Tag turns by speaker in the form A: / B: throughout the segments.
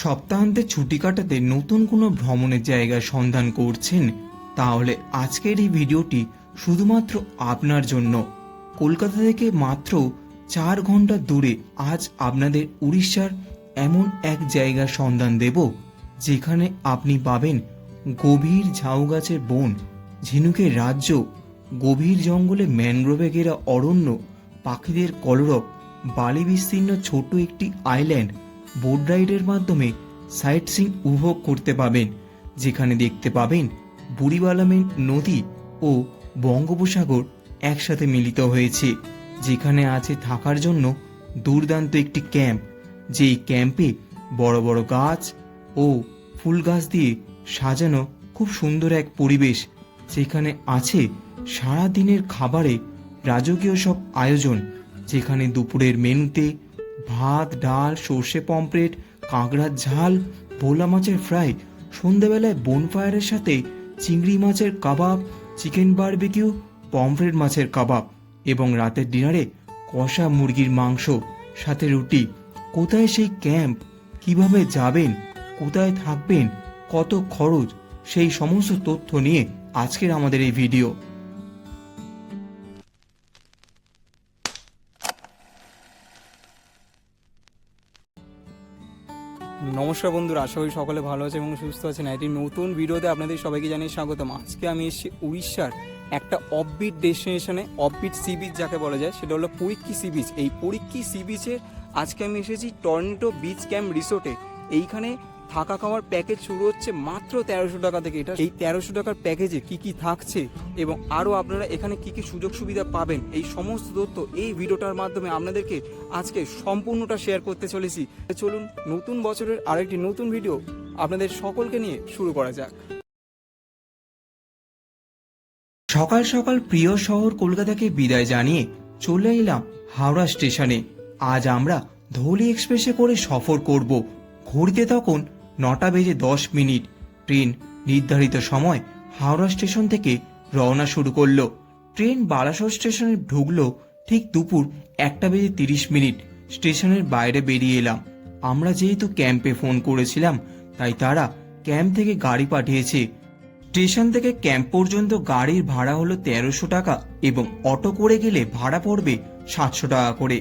A: সপ্তাহান্তে ছুটি কাটাতে নতুন কোনো ভ্রমণের জায়গার সন্ধান করছেন, তাহলে আজকের এই ভিডিওটি শুধুমাত্র আপনার জন্য। কলকাতা থেকে মাত্র 4 ঘন্টা দূরে আজ আপনাদের উড়িষ্যার এমন এক জায়গার সন্ধান দেব যেখানে আপনি পাবেন গভীর ঝাউ গাছের বন, ঝিনুকের রাজ্য, গভীর জঙ্গলে ম্যানগ্রোভে ঘেরা অরণ্য, পাখিদের কলরব, বালি বিস্তীর্ণ ছোট একটি আইল্যান্ড। বোট রাইডের মাধ্যমে সাইট সিইং উপভোগ করতে পাবেন, যেখানে দেখতে পাবেন বুড়িবালামেন নদী ও বঙ্গোপসাগর একসাথে মিলিত হয়েছে। যেখানে আছে থাকার জন্য দুর্দান্ত একটি ক্যাম্প, যেই ক্যাম্পে বড় বড় গাছ ও ফুল গাছ দিয়ে সাজানো খুব সুন্দর এক পরিবেশ। যেখানে আছে সারা দিনের খাবারে রাজকীয় সব আয়োজন, যেখানে দুপুরের মেনুতে ভাত, ডাল, সর্ষে পমফ্রেট, কাঁকড়ার ঝাল, ভোলা মাছের ফ্রাই, সন্ধ্যাবেলায় বনফায়ারের সাথে চিংড়ি মাছের কাবাব, চিকেন বারবিকিউ, পমফ্রেট মাছের কাবাব এবং রাতের ডিনারে কষা মুরগির মাংস সাথে রুটি। কোথায় সেই ক্যাম্প, কিভাবে যাবেন, কোথায় থাকবেন, কত খরচ, সেই সমস্ত তথ্য নিয়ে আজকের আমাদের এই ভিডিও।
B: নমস্কার বন্ধুরা, আশা করি সকলে ভালো আছে এবং সুস্থ আছেন। একটি নতুন ভিডিওতে আপনাদের সবাইকে জানিয়ে স্বাগতম। আজকে আমি এসেছি উড়িষ্যার একটা অফবিট ডেস্টিনেশনে, অফবিট সি বিচ যাকে বলা যায়, সেটা হলো পরিক্কি সি বিচ। এই পরিক্কি সি বিচে আজকে আমি এসেছি টরন্টো বিচ ক্যাম্প রিসোর্টে। এইখানে থাকা খাওয়ার প্যাকেজ শুরু হচ্ছে মাত্র 1300 টাকা থেকে। এটা এই 1300 টাকার প্যাকেজে কি কি থাকছে এবং আরও আপনারা এখানে কি কি সুযোগ সুবিধা পাবেন, এই সমস্ত তথ্য এই ভিডিওটার মাধ্যমে আপনাদেরকে আজকে সম্পূর্ণটা শেয়ার করতে চলেছি। চলুন নতুন বছরের আরেকটি নতুন ভিডিও আপনাদের সকলকে নিয়ে শুরু করা যাক।
A: সকাল সকাল প্রিয় শহর কলকাতাকে বিদায় জানিয়ে চলে এলাম হাওড়া স্টেশনে। আজ আমরা ধৌলি এক্সপ্রেসে করে সফর করব। ঘুরতে তখন 9:10। ট্রেন নির্ধারিত সময় হাওড়া স্টেশন থেকে রওনা শুরু করলো। ট্রেন বারাসত স্টেশনে ঢুকলো ঠিক দুপুর 1:30। স্টেশনের বাইরে বেরিয়ে এলাম। আমরা যেহেতু ক্যাম্পে ফোন করেছিলাম, তাই তারা ক্যাম্প থেকে গাড়ি পাঠিয়েছে। স্টেশন থেকে ক্যাম্প পর্যন্ত গাড়ির ভাড়া হলো 1300 টাকা এবং অটো করে গেলে ভাড়া পড়বে 700 টাকা করে।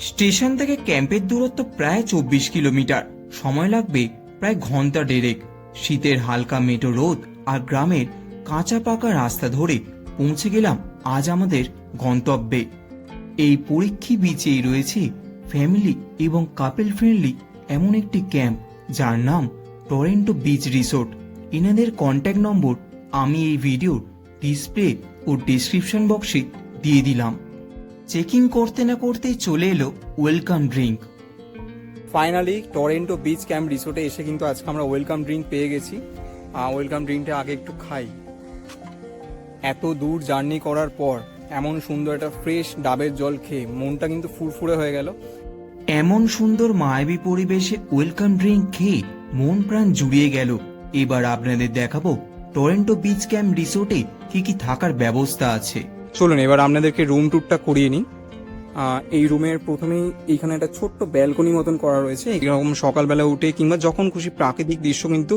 A: স্টেশন থেকে ক্যাম্পের দূরত্ব প্রায় 24 কিলোমিটার। সময় লাগবে প্রায় ঘন্টা দেড়েক। শীতের হালকা মেটো রোদ আর গ্রামের কাঁচা পাকা রাস্তা ধরে পৌঁছে গেলাম আজ আমাদের গন্তব্যে। এই পরিক্কি বিচেই রয়েছে ফ্যামিলি এবং কাপল ফ্রেন্ডলি এমন একটি ক্যাম্প, যার নাম টরন্টো বিচ রিসোর্ট। এনাদের কন্ট্যাক্ট নম্বর আমি এই ভিডিওর ডিসপ্লে ও ডেসক্রিপশন বক্সে দিয়ে দিলাম। চেকিং করতে না করতেই চলে এলো welcome drink.
B: Finally Toronto beach camp রিসোর্টে এসে কিন্তু আজকে আমরা ওয়েলকাম ড্রিঙ্ক পেয়ে গেছি। ওয়েলকাম ড্রিঙ্কটা আগে একটু খাই। এত দূর জার্নি করার পর এমন সুন্দর একটা ফ্রেশ ডাবের জল খেয়ে মনটা কিন্তু ফুরফুরে হয়ে গেল।
A: এমন সুন্দর মায়াবী পরিবেশে ওয়েলকাম ড্রিঙ্ক খেয়ে মন প্রাণ জুড়িয়ে গেল। এবার আপনাদের দেখাবো টরন্টো বিচ ক্যাম্প রিসোর্টে কি কি থাকার ব্যবস্থা আছে।
B: চলুন এবার আপনাদেরকে রুম ট্যুরটা করিয়ে নিই। এই রুমের প্রথমেই এইখানে একটা ছোট্ট ব্যালকনি মতন করা রয়েছে। এরকম সকালবেলা উঠে কিংবা যখন খুশি প্রাকৃতিক দৃশ্য কিন্তু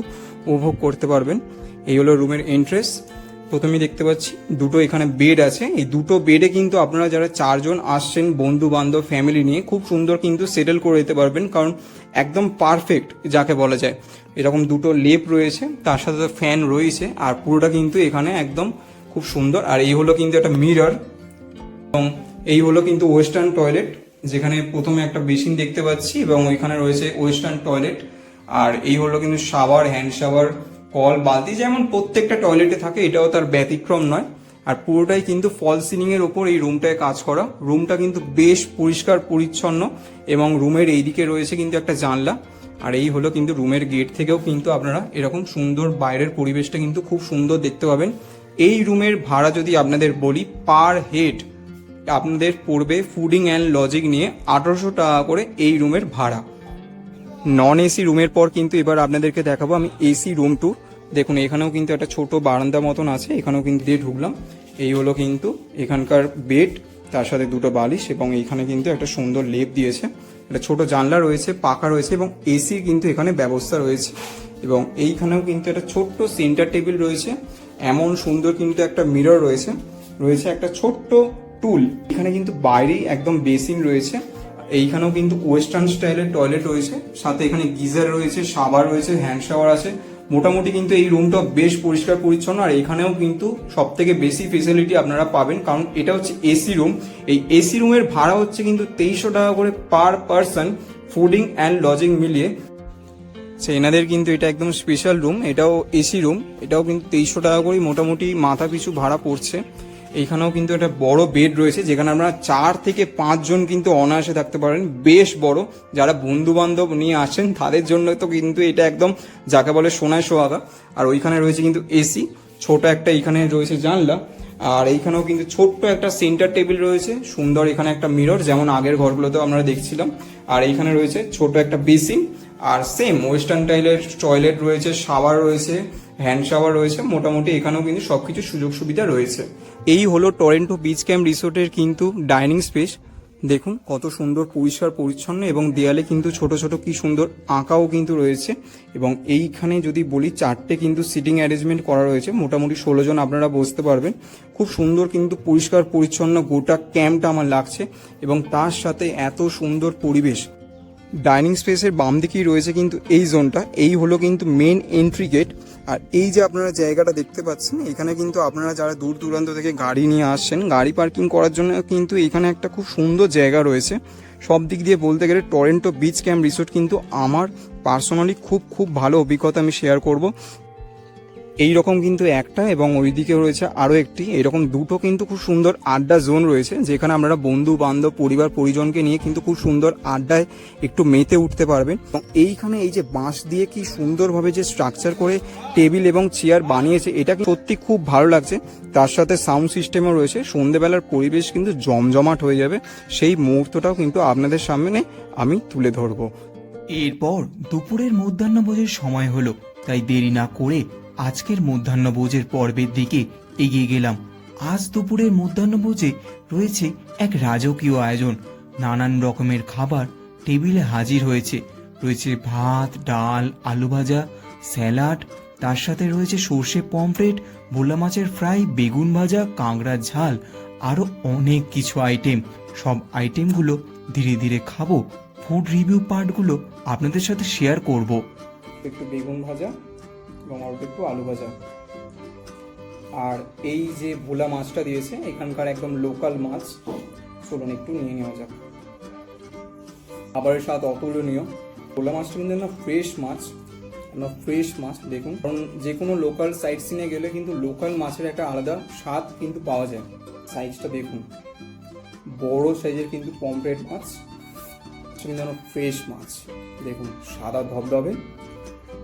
B: উপভোগ করতে পারবেন। এই হলো রুমের এন্ট্রেন্স। প্রথমেই দেখতে পাচ্ছি দুটো এখানে বেড আছে। এই দুটো বেডে কিন্তু আপনারা যারা 4 জন আসছেন বন্ধু বান্ধব ফ্যামিলি নিয়ে খুব সুন্দর কিন্তু সেটেল করে দিতে পারবেন, কারণ একদম পারফেক্ট যাকে বলা যায়। এরকম দুটো লেপ রয়েছে, তার সাথে ফ্যান রয়েছে, আর পুরোটা কিন্তু এখানে একদম খুব সুন্দর। আর এই হলো কিন্তু একটা মিরর এবং এই হলো কিন্তু ওয়েস্টার্ন টয়লেট, যেখানে প্রথমে একটা বেসিন দেখতে পাচ্ছি এবং ওইখানে রয়েছে ওয়েস্টার্ন টয়লেট। আর এই হলো কিন্তু শাওয়ার, হ্যান্ড শাওয়ার, কল, বালতি, যেমন প্রত্যেকটা টয়লেটে থাকে, এটাও তার ব্যতিক্রম নয়। আর পুরোটাই কিন্তু ফল সিলিং এর ওপর এই রুমটায় কাজ করা। রুমটা কিন্তু বেশ পরিষ্কার পরিচ্ছন্ন এবং রুমের এইদিকে রয়েছে কিন্তু একটা জানলা। আর এই হলো কিন্তু রুমের গেট থেকেও কিন্তু আপনারা এরকম সুন্দর বাইরের পরিবেশটা কিন্তু খুব সুন্দর দেখতে পাবেন। এই রুমের ভাড়া যদি আপনাদের বলি, পার হেড আপনাদের পড়বে ফুডিং অ্যান্ড লজিং নিয়ে 1800 টাকা করে এই রুমের ভাড়া। নন এসি রুমের পর কিন্তু এবার আপনাদেরকে দেখাবো আমি এসি রুম ট্যুর। দেখুন এখানেও কিন্তু একটা ছোট বারান্দা মতন আছে, এখানেও কিন্তু দিয়ে ঢুকলাম। এই হলো কিন্তু এখানকার বেড তার সাথে দুটো বালিশ, এবং এইখানে কিন্তু একটা সুন্দর লেপ দিয়েছে, একটা ছোট জানলা রয়েছে, পাখা রয়েছে এবং এসির কিন্তু এখানে ব্যবস্থা রয়েছে। এবং এইখানেও কিন্তু একটা ছোট্ট সেন্টার টেবিল রয়েছে, এমন সুন্দর কিন্তু একটা মিরর রয়েছে, রয়েছে একটা ছোট্ট টুল। এখানে কিন্তু বাইরেই একদম বেসিন রয়েছে, এইখানেও কিন্তু ওয়েস্টার্ন স্টাইলের টয়লেট রয়েছে, সাথে এখানে গিজার রয়েছে, শাওয়ার রয়েছে, হ্যান্ড শাওয়ার আছে। মোটামুটি কিন্তু এই রুমটা বেশ পরিষ্কার পরিচ্ছন্ন। আর এখানেও কিন্তু সব থেকে বেশি ফেসিলিটি আপনারা পাবেন, কারণ এটা হচ্ছে এসি রুম। এই এসি রুমের ভাড়া হচ্ছে কিন্তু 2300 টাকা করে per person, fooding and lodging মিলিয়ে। এনাদের কিন্তু এটা একদম স্পেশাল রুম, এটাও এসি রুম, এটাও কিন্তু 2300 টাকা করেই মোটামুটি মাথা পিছু ভাড়া পড়ছে। এইখানেও কিন্তু একটা বড় বেড রয়েছে, যেখানে আপনারা 4 থেকে 5 জন কিন্তু অনায়াসে থাকতে পারেন, বেশ বড়। যারা বন্ধু বান্ধব নিয়ে আসেন তাদের জন্য তো কিন্তু এটা একদম যাকে বলে সোনায় সোহাগা। আর ওইখানে রয়েছে কিন্তু এসি, ছোট একটা এইখানে রয়েছে জানলা, আর এইখানেও কিন্তু ছোট্ট একটা সেন্টার টেবিল রয়েছে, সুন্দর এখানে একটা মিরর, যেমন আগের ঘরগুলোতেও আমরা দেখছিলাম। আর এইখানে রয়েছে ছোট একটা বেসিন, আর সেম ওয়েস্টার্ন টাইলের টয়লেট রয়েছে, শাওয়ার রয়েছে, হ্যান্ড শাওয়ার রয়েছে। মোটামুটি এখানেও কিন্তু সবকিছু সুযোগ সুবিধা রয়েছে। এই হলো টরেন্টো বিচ ক্যাম্প রিসোর্টের কিন্তু ডাইনিং স্পেস। দেখুন কত সুন্দর পরিষ্কার পরিচ্ছন্ন, এবং দেয়ালে কিন্তু ছোট ছোট কি সুন্দর আঁকাও কিন্তু রয়েছে। এবং এইখানে যদি বলি 4টে কিন্তু সিটিং অ্যারেঞ্জমেন্ট করা রয়েছে, মোটামুটি 16 জন আপনারা বসতে পারবেন। খুব সুন্দর কিন্তু পরিষ্কার পরিচ্ছন্ন গোটা ক্যাম্পটা আমার লাগছে, এবং তার সাথে এত সুন্দর পরিবেশ। ডাইনিং স্পেসের বাম দিকেই রয়েছে কিন্তু এই জোনটা, এই হলো কিন্তু মেন এন্ট্রি গেট। আর এই যে আপনারা জায়গাটা দেখতে পাচ্ছেন, এখানে কিন্তু আপনারা যারা দূর দূরান্ত থেকে গাড়ি নিয়ে আসছেন, গাড়ি পার্কিং করার জন্য কিন্তু এখানে একটা খুব সুন্দর জায়গা রয়েছে। সব দিক দিয়ে বলতে গেলে টরেন্টো বিচ ক্যাম্প রিসোর্ট কিন্তু আমার পার্সোনালি খুব ভালো অভিজ্ঞতা আমি শেয়ার করব। এই রকম কিন্তু একটা, এবং ওইদিকে রয়েছে আরও একটি, এরকম দুটো কিন্তু খুব সুন্দর আড্ডা জোন রয়েছে, যেখানে আপনারা বন্ধু বান্ধব পরিবার পরিজনকে নিয়ে কিন্তু খুব সুন্দর আড্ডায় একটু মেতে উঠতে পারবেন। এবং এইখানে এই যে বাঁশ দিয়ে কি সুন্দরভাবে যে স্ট্রাকচার করে টেবিল এবং চেয়ার বানিয়েছে, এটা সত্যি খুব ভালো লাগছে। তার সাথে সাউন্ড সিস্টেমও রয়েছে, সন্ধেবেলার পরিবেশ কিন্তু জমজমাট হয়ে যাবে, সেই মুহূর্তটাও কিন্তু আপনাদের সামনে আমি তুলে ধরবো।
A: এরপর দুপুরের মধ্যাহ্নভোজের সময় হলো, তাই দেরি না করে আজকের মধ্যাহ্নভোজের পর্বের দিকে এগিয়ে গেলাম। আজ দুপুরের মধ্যাহ্নভোজে রয়েছে এক রাজকীয় আয়োজন, নানান রকমের খাবার টেবিলে হাজির হয়েছে। রয়েছে ভাত, ডাল, আলু ভাজা, স্যালাড, তার সাথে রয়েছে সর্ষে পমফ্রেট, ভোলা মাছের ফ্রাই, বেগুন ভাজা, কাঁকড়ার ঝাল, আরো অনেক কিছু আইটেম। সব আইটেমগুলো ধীরে ধীরে খাবো, ফুড রিভিউ পার্টগুলো আপনাদের সাথে শেয়ার করব।
B: একটু বেগুন ভাজা এবং অল্প একটু আলু ভাজা, আর এই যে ভোলা মাছটা দিয়েছে এখানকার একদম লোকাল মাছ, চলুন একটু নিয়ে নেওয়া যাক। খাবারের স্বাদ অতুলনীয়। ভোলা মাছটা কিন্তু না ফ্রেশ মাছ, ফ্রেশ মাছ দেখুন, কারণ যে কোনো লোকাল সাইট সিনে গেলে কিন্তু লোকাল মাছের একটা আলাদা স্বাদ কিন্তু পাওয়া যায়। সাইজটা দেখুন, বড় সাইজের কিন্তু পমফ্রেট মাছ, কিন্তু ফ্রেশ মাছ দেখুন, সাদা ধবধবে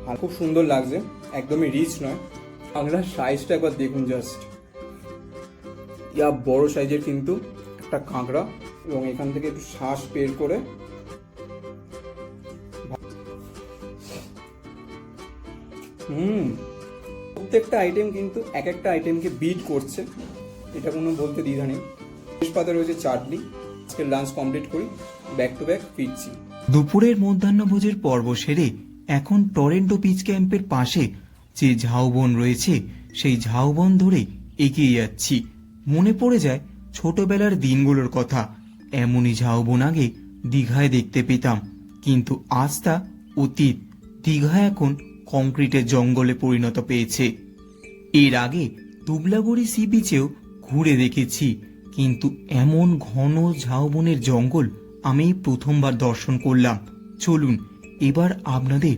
B: আর খুব সুন্দর লাগছে, একদমই রিচ নয়। আপনারা সাইজটা একবার দেখুন, জাস্ট ইয়া বড় সাইজের কিন্তু একটা কাঁকড়া, এবং এখান থেকে একটু শ্বাস বের করে প্রত্যেকটা আইটেম কিন্তু এক একটা আইটেমকে বিট করছে, এটা কোনো বলতে দ্বিধা নেই। শেষ পাতে রয়েছে চাটনি। আজকে লাঞ্চ কমপ্লিট করি, ব্যাক টু ব্যাক ফিরছি।
A: দুপুরের মধ্যাহ্নভোজের পর্ব সেরে এখন টরেন্টো বিচ ক্যাম্পের পাশে যে ঝাউবন রয়েছে, সেই ঝাউবন ধরে এগিয়ে যাচ্ছি। মনে পড়ে যায় ছোটবেলার দিনগুলোর কথা। এমনই ঝাউবন আগে দীঘায় দেখতে পেতাম, কিন্তু আজ তা অতীত। দীঘা এখন কংক্রিটের জঙ্গলে পরিণত পেয়েছে। এর আগে দুবলাগড়ি সি বিচেও ঘুরে দেখেছি, কিন্তু এমন ঘন ঝাউবনের জঙ্গল আমি প্রথমবার দর্শন করলাম। চলুন এবার আপনাদের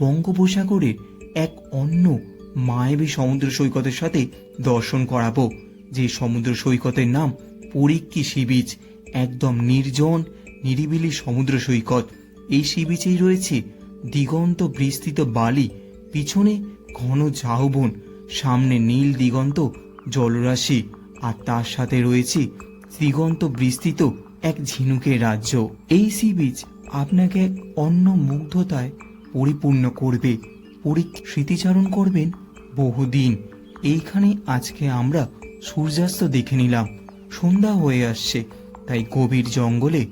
A: বঙ্গোপসাগরের এক অন্য মায়াবী সমুদ্র সৈকতের সাথে দর্শন করাবো, যে সমুদ্র সৈকতের নাম পরিক্কি সি বিচ। একদম নির্জন নিরিবিলি সমুদ্র সৈকত। এই সি বিচেই রয়েছে দিগন্ত বিস্তৃত বালি, পিছনে ঘন ঝাউবন, সামনে নীল দিগন্ত জলরাশি, আর তার সাথে রয়েছে দিগন্ত বিস্তৃত এক ঝিনুকের রাজ্য। এই সি বিচ আপনাকে এক অন্য মুগ্ধতায় পরিপূর্ণ করবে, স্মৃতিচারণ করবেন বহুদিন। এইখানে আজকে আমরা সূর্যাস্ত দেখে নিলাম। সন্ধ্যা হয়ে আসছে, তাই গভীর জঙ্গলে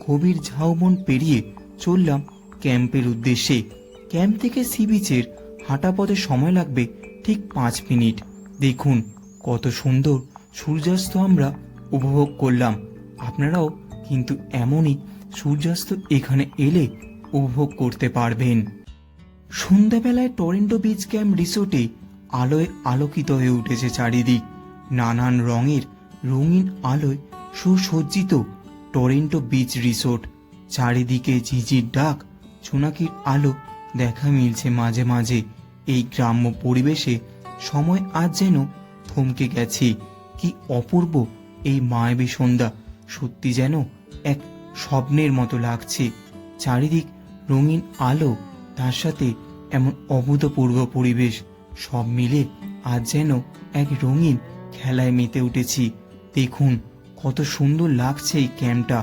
A: গভীর ঝাউবন পেরিয়ে চললাম ক্যাম্পের উদ্দেশ্যে। ক্যাম্প থেকে সি বিচের হাঁটা পথে সময় লাগবে ঠিক 5 মিনিট। দেখুন কত সুন্দর সূর্যাস্ত আমরা উপভোগ করলাম। আপনারাও কিন্তু এমনই সূর্যাস্ত এখানে এলে উপভোগ করতে পারবেন। সন্ধ্যাবেলায় টরন্টো বিচ ক্যাম্প রিসোর্টে আলোয় আলোকিত হয়ে উঠেছে চারিদিক। নানান রঙের রঙিন আলোয় সুসজ্জিত টরন্টো বিচ রিসোর্ট। চারিদিকে ঝিঝির ডাক, জোনাকির আলো দেখা মিলছে মাঝে মাঝে। এই গ্রাম্য পরিবেশে সময় আজ যেন থমকে গেছে। কি অপূর্ব এই মায়াবী সন্ধ্যা, সত্যি যেন এক স্বপ্নের মতো লাগছে। চারিদিক রঙিন আলো, তার সাথে এমন অভূতপূর্ব পরিবেশ, সব মিলে আজ যেন এক রঙিন খেলায় মেতে উঠেছি। দেখুন কত সুন্দর লাগছে এই ক্যাম্পটা।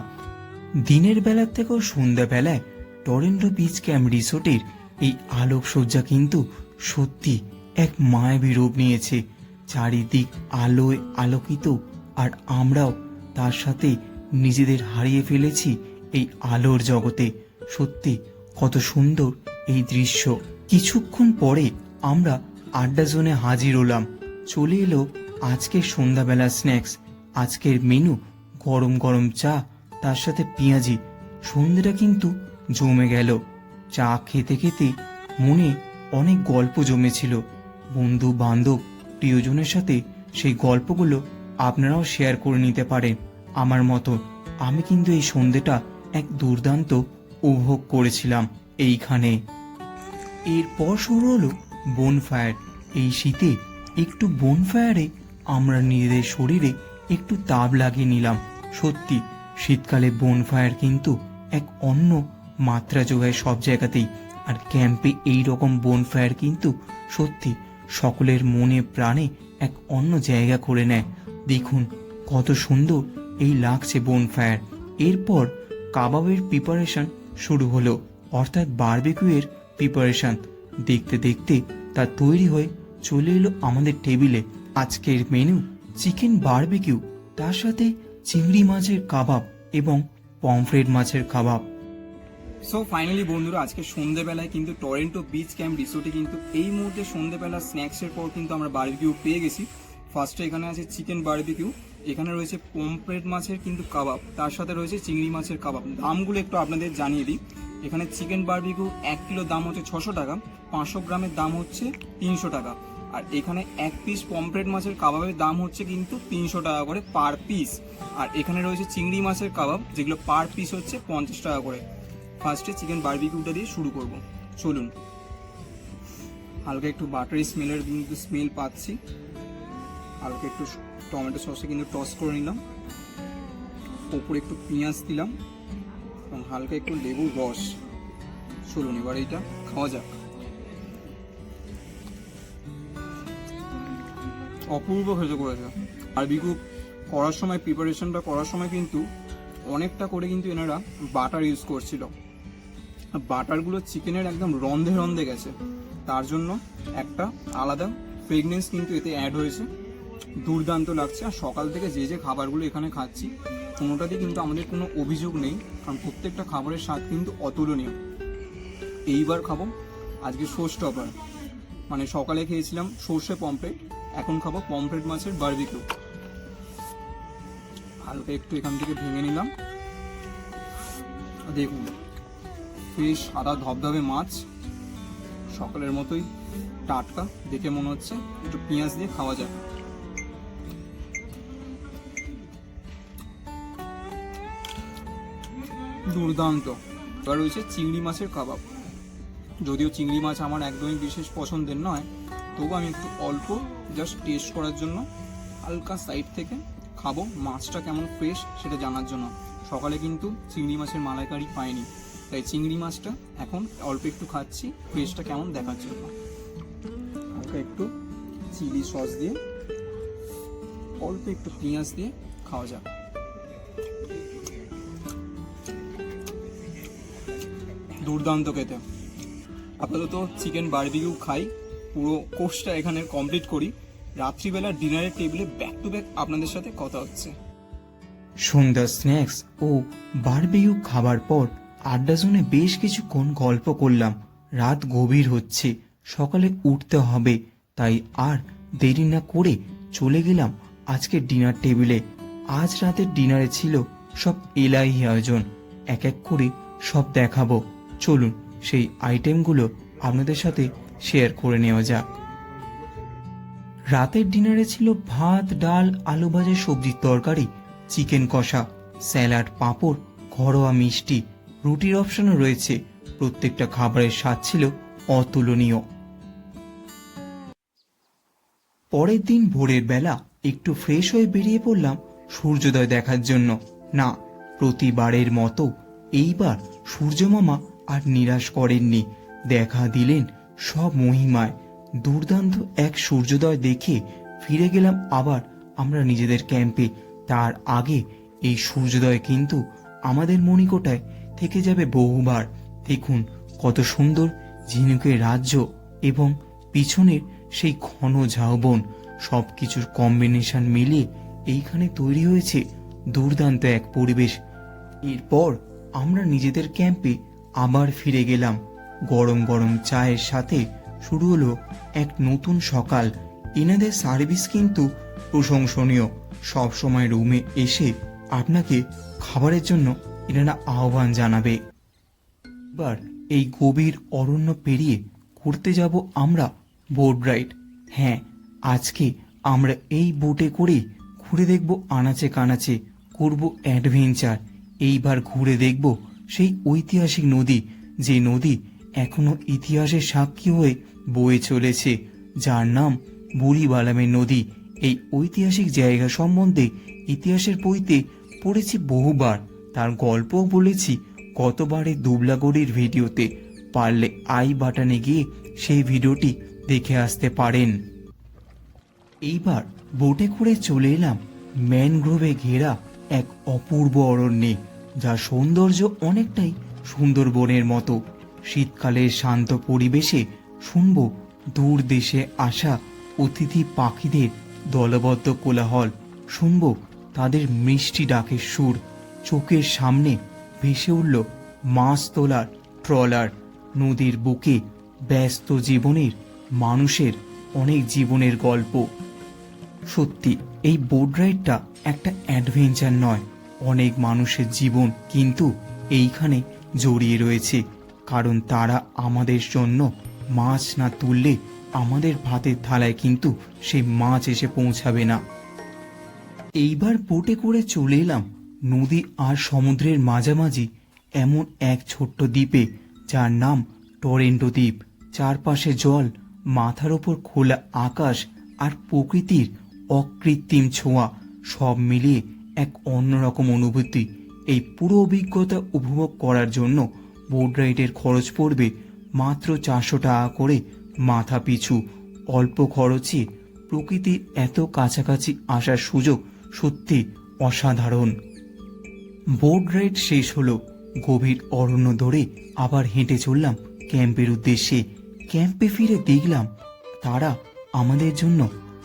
A: দিনের বেলার থেকেও সন্ধ্যাবেলায় টরন্টো বিচ ক্যাম্প রিসোর্টের এই আলোকসজ্জা কিন্তু সত্যি এক মায়াবী রূপ নিয়েছে। চারিদিক আলোয় আলোকিত, আর আমরাও তার সাথে নিজেদের হারিয়ে ফেলেছি এই আলোর জগতে। সত্যি কত সুন্দর এই দৃশ্য। কিছুক্ষণ পরে আমরা আড্ডা জোনে হাজির হলাম। চলে এলো আজকের সন্ধ্যাবেলা স্ন্যাক্স। আজকের মেনু গরম গরম চা, তার সাথে পেঁয়াজি। সন্ধ্যেটা কিন্তু জমে গেল। চা খেতে খেতে মনে অনেক গল্প জমেছিল। বন্ধু বান্ধব প্রিয়জনের সাথে সেই গল্পগুলো আপনারাও শেয়ার করে নিতে পারেন আমার মতো। আমি কিন্তু এই সন্ধ্যেটা এক দুর্দান্ত উপভোগ করেছিলাম এইখানে। এরপর শুরু হলো বনফায়ার। এই শীতে একটু বনফায়ারে আমরা নিজেদের শরীরে একটু তাপ লাগিয়ে নিলাম। সত্যি শীতকালে বনফায়ার কিন্তু এক অন্য মাত্রা যোগায় সব জায়গাতেই। আর ক্যাম্পে এই রকম বনফায়ার কিন্তু সত্যি সকলের মনে প্রাণে এক অন্য জায়গা করে নেয়। দেখুন কত সুন্দর এই লাগছে বনফায়ার। এরপর কাবাবের প্রিপারেশন শুরু হলো, অর্থাৎ বারবিকিউয়ের প্রিপারেশন। দেখতে দেখতে তা তৈরি হয়ে চলে এলো আমাদের টেবিলে। আজকের মেনু চিকেন বারবিকিউ, তার সাথে চিংড়ি মাছের কাবাব এবং পমফ্রেট মাছের কাবাব।
B: সো ফাইনালি বন্ধুরা, আজকে সন্ধ্যেবেলায় কিন্তু টরন্টো বিচ ক্যাম্প রিসোর্টে কিন্তু এই মুহূর্তে সন্ধ্যেবেলা স্ন্যাক্সের পর কিন্তু আমরা বারবিকিউ পেয়ে গেছি। ফার্স্টে এখানে আছে চিকেন বারবিকিউ, এখানে রয়েছে পমফ্রেট মাছের কিন্তু কাবাব, তার সাথে রয়েছে চিংড়ি মাছের কাবাব। দামগুলো একটু আপনাদের জানিয়ে দিই। এখানে চিকেন বারবিকিউ 1 কিলো দাম হচ্ছে 600 টাকা, 500 গ্রামের দাম হচ্ছে 300 টাকা। আর এখানে 1 পিস পমফ্রেট মাছের কাবাবের দাম হচ্ছে কিন্তু 300 টাকা করে পার পিস। আর এখানে রয়েছে চিংড়ি মাছের কাবাব, যেগুলো পার পিস হচ্ছে 50 টাকা করে। ফার্স্টে চিকেন বারবিকিউটা দিয়ে শুরু করব, চলুন। হালকা একটু বাটারি স্মেলের কিন্তু স্মেল পাচ্ছি। হালকা একটু টমেটো সসে কিন্তু টস করে নিলাম, ওপরে একটু পেঁয়াজ দিলাম এবং হালকা একটু লেবুর রস। চলুন এবার এইটা খাওয়া যাক। অপূর্ব খেতে করেছে। বারবিকিউ করার সময়, প্রিপারেশনটা করার সময় কিন্তু অনেকটা করে কিন্তু এনারা বাটার ইউজ করছিল। বাটারগুলো চিকেনের একদম রন্ধে রন্ধে গেছে, তার জন্য একটা আলাদা ফ্রেগনেন্স কিন্তু এতে অ্যাড হয়েছে। দুর্দান্ত লাগছে। আর সকাল থেকে যে যে খাবারগুলো এখানে খাচ্ছি কোনোটাতে কিন্তু আমাদের কোনো অভিযোগ নেই, কারণ প্রত্যেকটা খাবারের স্বাদ কিন্তু অতুলনীয়। এইবার খাবো আজকে সোস টপার, মানে সকালে খেয়েছিলাম সর্ষে পমফ্রেট, এখন খাবো পমফ্রেট মাছের বারবিকিউ। হালকা একটু এখান থেকে ভেঙে নিলাম। দেখুন ফ্রেশ সাদা ধবধবে মাছ, সকালের মতোই টাটকা, দেখে মনে হচ্ছে। একটু পেঁয়াজ দিয়ে খাওয়া যাক। দুর্দান্ত। এবার রয়েছে চিংড়ি মাছের কাবাব। যদিও চিংড়ি মাছ আমার একদমই বিশেষ পছন্দের নয়, তবু আমি একটু অল্প জাস্ট টেস্ট করার জন্য হালকা সাইড থেকে খাবো, মাছটা কেমন ফ্রেশ সেটা জানার জন্য। সকালে কিন্তু চিংড়ি মাছের মালাইকারি পাইনি, তাই চিংড়ি মাছটা এখন অল্প একটু খাচ্ছি ফ্রেশটা কেমন দেখার জন্য। হালকা একটু চিলি সস দিয়ে, অল্প একটু পেঁয়াজ দিয়ে খাওয়া যাক। দুর্দান্ত খেতে। আপাতত চিকেন বারবিকিউ খাই, পুরো কোর্সটা এখানে কমপ্লিট করি। রাত্রিবেলা ডিনারের টেবিলে ব্যাক টু ব্যাক আপনাদের সাথে কথা হচ্ছে।
A: সন্ধ্যা স্ন্যাক্স ও বারবিকিউ খাবার পর আড্ডা জোনে বেশ কিছুক্ষণ গল্প করলাম। রাত গভীর হচ্ছে, সকালে উঠতে হবে, তাই আর দেরি না করে চলে গেলাম আজকের ডিনার টেবিলে। আজ রাতের ডিনারে ছিল সব এলাহি আয়োজন, এক এক করে সব দেখাবো। চলুন সেই আইটেমগুলো আপনাদের সাথে শেয়ার করে নেওয়া যাক। রাতের ডিনারে ছিল ভাত, ডাল, আলু ভাজা, সবজির তরকারি, চিকেন কষা, স্যালাড, পাঁপড়, ঘরোয়া মিষ্টি, রুটির অপশনও রয়েছে। প্রত্যেকটা খাবারের স্বাদ ছিল অতুলনীয়। পরের দিন ভোরের বেলা একটু ফ্রেশ হয়ে বেরিয়ে পড়লাম সূর্যোদয় দেখার জন্য। না, প্রতিবারের মতো এইবার সূর্যমামা আর নিরাশ করেননি, দেখা দিলেন সব মহিমায়। দুর্দান্ত এক সূর্যোদয় দেখে ফিরে গেলাম আবার আমরা নিজেদের ক্যাম্পে। তার আগে এই সূর্যোদয় কিন্তু আমাদের মণিকোটায় থেকে যাবে বহুবার। দেখুন কত সুন্দর ঝিনুকের রাজ্য এবং পিছনের সেই ঘন ঝাউবন, সবকিছুর কম্বিনেশন মিলিয়ে এইখানে তৈরি হয়েছে দুর্দান্ত এক পরিবেশ। এরপর আমরা নিজেদের ক্যাম্পে আবার ফিরে গেলাম। গরম গরম চায়ের সাথে শুরু হলো এক নতুন সকাল। এনাদের সার্ভিস কিন্তু প্রশংসনীয়। সব সময় রুমে এসে আপনাকে খাবারের জন্য এনারা আহ্বান জানাবে। এবার এই গভীর অরণ্য পেরিয়ে ঘুরতে যাব আমরা বোট রাইড। হ্যাঁ, আজকে আমরা এই বোটে করে ঘুরে দেখব আনাচে কানাচে, করব অ্যাডভেঞ্চার। এইবার ঘুরে দেখব সেই ঐতিহাসিক নদী, যে নদী এখনো ইতিহাসের সাক্ষী হয়ে বয়ে চলেছে, যার নাম বুড়িবালামের নদী। এই ঐতিহাসিক জায়গা সম্বন্ধে ইতিহাসের বইতে পড়েছি বহুবার, তার গল্পও বলেছি গতবারের দুবলাগড়ির ভিডিওতে। পারলে আই বাটনে গিয়ে সেই ভিডিওটি দেখে আসতে পারেন। এইবার বোটে করে চলে এলাম ম্যানগ্রোভে ঘেরা এক অপূর্ব অরণ্যে, যার সৌন্দর্য অনেকটাই সুন্দরবনের মতো। শীতকালের শান্ত পরিবেশে শুনব দূর দেশে আসা অতিথি পাখিদের দলবদ্ধ কোলাহল, শুনব তাদের মিষ্টি ডাকের সুর। চোখের সামনে ভেসে উঠল মাছ তোলার ট্রলার, নদীর বুকে ব্যস্ত জীবনের মানুষের অনেক জীবনের গল্প। সত্যি এই বোট রাইডটা একটা অ্যাডভেঞ্চার নয়, অনেক মানুষের জীবন কিন্তু এইখানে জড়িয়ে রয়েছে। কারণ তারা আমাদের জন্য মাছ না তুললে আমাদের ভাতের থালায় কিন্তু সেই মাছ এসে পৌঁছাবে না। এইবার বোটে করে চলে এলাম নদী আর সমুদ্রের মাঝামাঝি এমন এক ছোট্ট দ্বীপে, যার নাম টরেন্টো দ্বীপ। চারপাশে জল, মাথার ওপর খোলা আকাশ আর প্রকৃতির অকৃত্রিম ছোঁয়া, সব মিলিয়ে এক অন্যরকম অনুভূতি। এই পুরো অভিজ্ঞতা উপভোগ করার জন্য বোট রাইডের খরচ পড়বে মাত্র 400 টাকা করে মাথা পিছু। অল্প খরচে প্রকৃতির এত কাছাকাছি আসার সুযোগ সত্যি অসাধারণ। বোট রাইড শেষ হলো, গভীর অরণ্য ধরে আবার হেঁটে চললাম ক্যাম্পের উদ্দেশ্যে। ক্যাম্পে ফিরে দেখলাম তারা আমাদের জন্য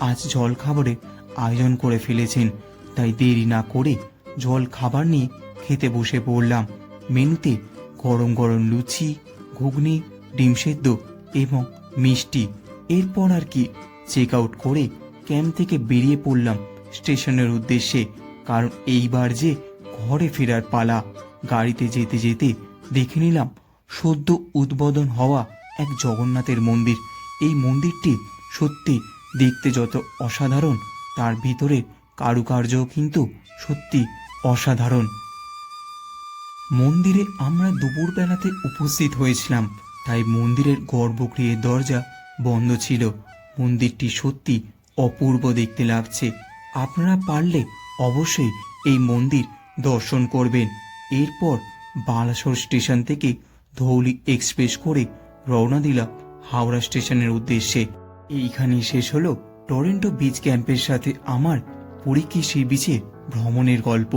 A: আজ জল খাবারের আয়োজন করে ফেলেছেন, তাই দেরি না করে জল খাবার নিয়ে খেতে বসে পড়লাম। মেনুতে গরম গরম লুচি, ঘুগনি, ডিম সেদ্ধ এবং মিষ্টি। এরপর আর কি, চেক আউট করে ক্যাম্প থেকে বেরিয়ে পড়লাম স্টেশনের উদ্দেশ্যে, কারণ এইবার যে ঘরে ফেরার পালা। গাড়িতে যেতে যেতে দেখে নিলাম সদ্য উদ্বোধন হওয়া এক জগন্নাথের মন্দির। এই মন্দিরটি সত্যি দেখতে যত অসাধারণ, তার ভিতরে কারুকার্যও কিন্তু সত্যি অসাধারণ। মন্দিরে আমরা দুপুরবেলাতে উপস্থিত হয়েছিলাম, তাই মন্দিরের গর্ভগৃহের দরজা বন্ধ ছিল। মন্দিরটি সত্যি অপূর্ব দেখতে লাগছে। আপনারা পারলে অবশ্যই এই মন্দির দর্শন করবেন। এরপর বালাসোর স্টেশন থেকে ধৌলি এক্সপ্রেস করে রওনা দিলাম হাওড়া স্টেশনের উদ্দেশ্যে। এইখানেই শেষ হলো টরেন্টো বিচ ক্যাম্পের সাথে আমার পরীক্ষী সি বিচে ভ্রমণের গল্প।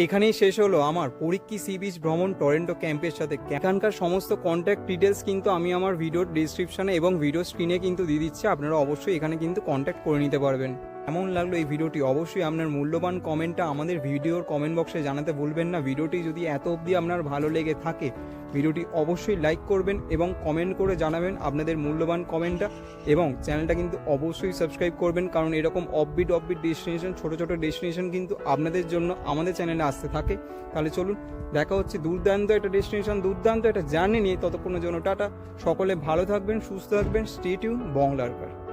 B: এখানেই শেষ হলো আমার পরীক্ষী সি বিচ ভ্রমণ টরেন্টো ক্যাম্পের সাথে। এখানকার সমস্ত কন্ট্যাক্ট ডিটেলস কিন্তু আমি আমার ভিডিওর ডিসক্রিপশনে এবং ভিডিও স্ক্রিনে কিন্তু দিয়ে দিচ্ছি, আপনারা অবশ্যই এখানে কিন্তু কন্ট্যাক্ট করে নিতে পারবেন। কেমন লাগলো এই ভিডিওটি অবশ্যই আপনার মূল্যবান কমেন্টটা আমাদের ভিডিওর কমেন্ট বক্সে জানাতে ভুলবেন না। ভিডিওটি যদি এত অবধি আপনার ভালো লেগে থাকে ভিডিওটি অবশ্যই লাইক করবেন এবং কমেন্ট করে জানাবেন আপনাদের মূল্যবান কমেন্টটা, এবং চ্যানেলটা কিন্তু অবশ্যই সাবস্ক্রাইব করবেন, কারণ এরকম অফবিট ডেস্টিনেশন, ছোট ছোট ডেস্টিনেশন কিন্তু আপনাদের জন্য আমাদের চ্যানেলে আসতে থাকে। তাহলে চলুন দেখা হচ্ছে দুর্দান্ত একটা ডেস্টিনেশন, দুর্দান্ত একটা জার্নি নিয়ে। ততক্ষণের জন্য টাটা, সকলে ভালো থাকবেন, সুস্থ থাকবেন, স্টে টিউন বাংলার কার।